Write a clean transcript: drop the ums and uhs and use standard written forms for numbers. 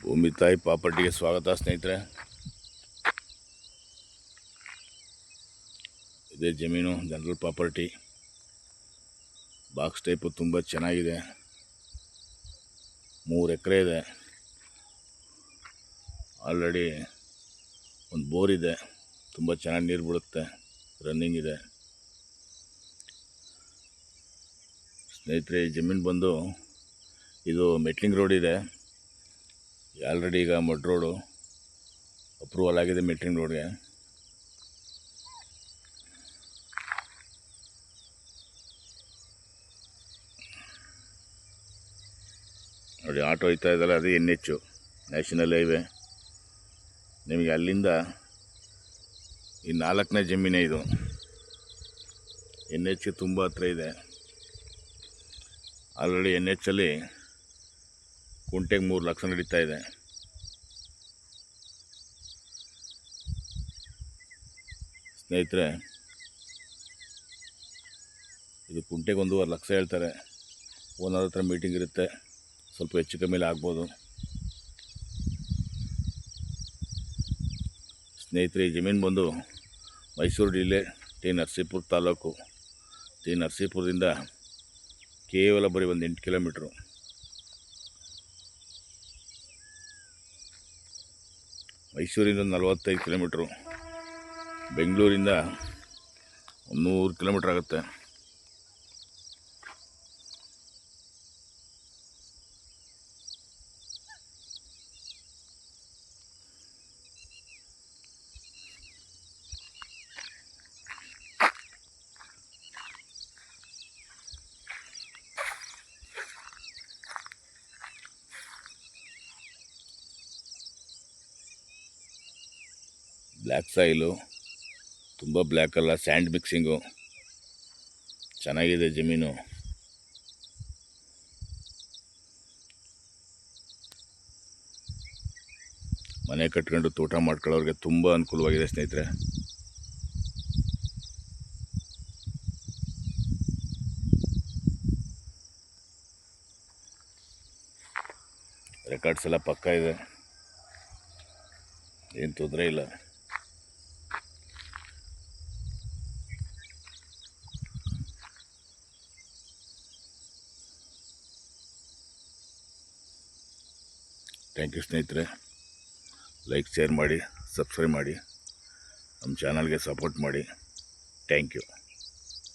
ಭೂಮಿ ತಾಯಿ ಪ್ರಾಪರ್ಟಿಗೆ ಸ್ವಾಗತ ಸ್ನೇಹಿತರೆ. ಇದೇ ಜಮೀನು ಜನರಲ್ ಪ್ರಾಪರ್ಟಿ, ಬಾಕ್ಸ್ ಟೈಪು, ತುಂಬ ಚೆನ್ನಾಗಿದೆ. 3 ಎಕರೆ ಇದೆ. ಆಲ್ರೆಡಿ ಒಂದು ಬೋರ್ ಇದೆ, ತುಂಬ ಚೆನ್ನಾಗಿ ನೀರು ಬಿಡುತ್ತೆ, ರನ್ನಿಂಗ್ ಇದೆ. ಸ್ನೇಹಿತರೆ, ಈ ಜಮೀನು ಬಂದು ಇದು ಮೆಟ್ಲಿಂಗ್ ರೋಡ್ ಇದೆ. ಆಲ್ರೆಡಿ ಈಗ ಮಡ್ ರೋಡು ಅಪ್ರೂವಲ್ ಆಗಿದೆ ಮೆಟ್ಲಿಂಗ್ ರೋಡ್ಗೆ. ನೋಡಿ, ಆಟೋ ಹೋಯ್ತಾ ಇದ್ದಲ್ಲ, ಅದು NH ನ್ಯಾಷನಲ್ ಹೈವೇ. ನಿಮಗೆ ಅಲ್ಲಿಂದ ಈ 4ನೇ ಜಮೀನೇ ಇದು. NH ತುಂಬ ಹತ್ರ ಇದೆ. ಆಲ್ರೆಡಿ NH ಅಲ್ಲಿ ಕುಂಟೆಗೆ 3 ಲಕ್ಷ ನಡೀತಾ ಇದೆ. ಸ್ನೇಹಿತರೆ, ಇದು ಕುಂಟೆಗೆ 1.5 ಲಕ್ಷ ಹೇಳ್ತಾರೆ. ಓನರ್ ಹತ್ರ ಮೀಟಿಂಗ್ ಇರುತ್ತೆ, ಸ್ವಲ್ಪ ಹೆಚ್ಚು ಕಮ್ಮಿಲಿ ಆಗ್ಬೋದು. ಸ್ನೇಹಿತರೆ, ಈ ಜಮೀನು ಬಂದು ಮೈಸೂರು ಜಿಲ್ಲೆ ಟಿ ನರಸೀಪುರ ತಾಲೂಕು. ಟಿ ನರಸೀಪುರದಿಂದ ಕೇವಲ ಬರೀ ಒಂದು 8 ಕಿಲೋಮೀಟ್ರು. ಮೈಸೂರಿಂದ 45 ಕಿಲೋಮೀಟ್ರು. ಬೆಂಗಳೂರಿಂದ 100 ಕಿಲೋಮೀಟ್ರ್ ಆಗುತ್ತೆ. ಬ್ಲ್ಯಾಕ್ ಸಾಯಿಲು, ತುಂಬ ಬ್ಲ್ಯಾಕ್ ಅಲ್ಲ, ಸ್ಯಾಂಡ್ ಮಿಕ್ಸಿಂಗು, ಚೆನ್ನಾಗಿದೆ ಜಮೀನು. ಮನೆ ಕಟ್ಕೊಂಡು ತೋಟ ಮಾಡ್ಕೊಳ್ಳೋರಿಗೆ ತುಂಬ ಅನುಕೂಲವಾಗಿದೆ ಸ್ನೇಹಿತರೆ. ರೆಕಾರ್ಡ್ಸ್ ಎಲ್ಲ ಪಕ್ಕ ಇದೆ, ಏನು ತೊಂದರೆ ಇಲ್ಲ. ಥ್ಯಾಂಕ್ ಯು ಸ್ನೇಹಿತರೆ. ಲೈಕ್, ಶೇರ್ ಮಾಡಿ, ಸಬ್ಸ್ಕ್ರೈಬ್ ಮಾಡಿ, ನಮ್ಮ ಚಾನಲ್ಗೆ ಸಪೋರ್ಟ್ ಮಾಡಿ. Thank you.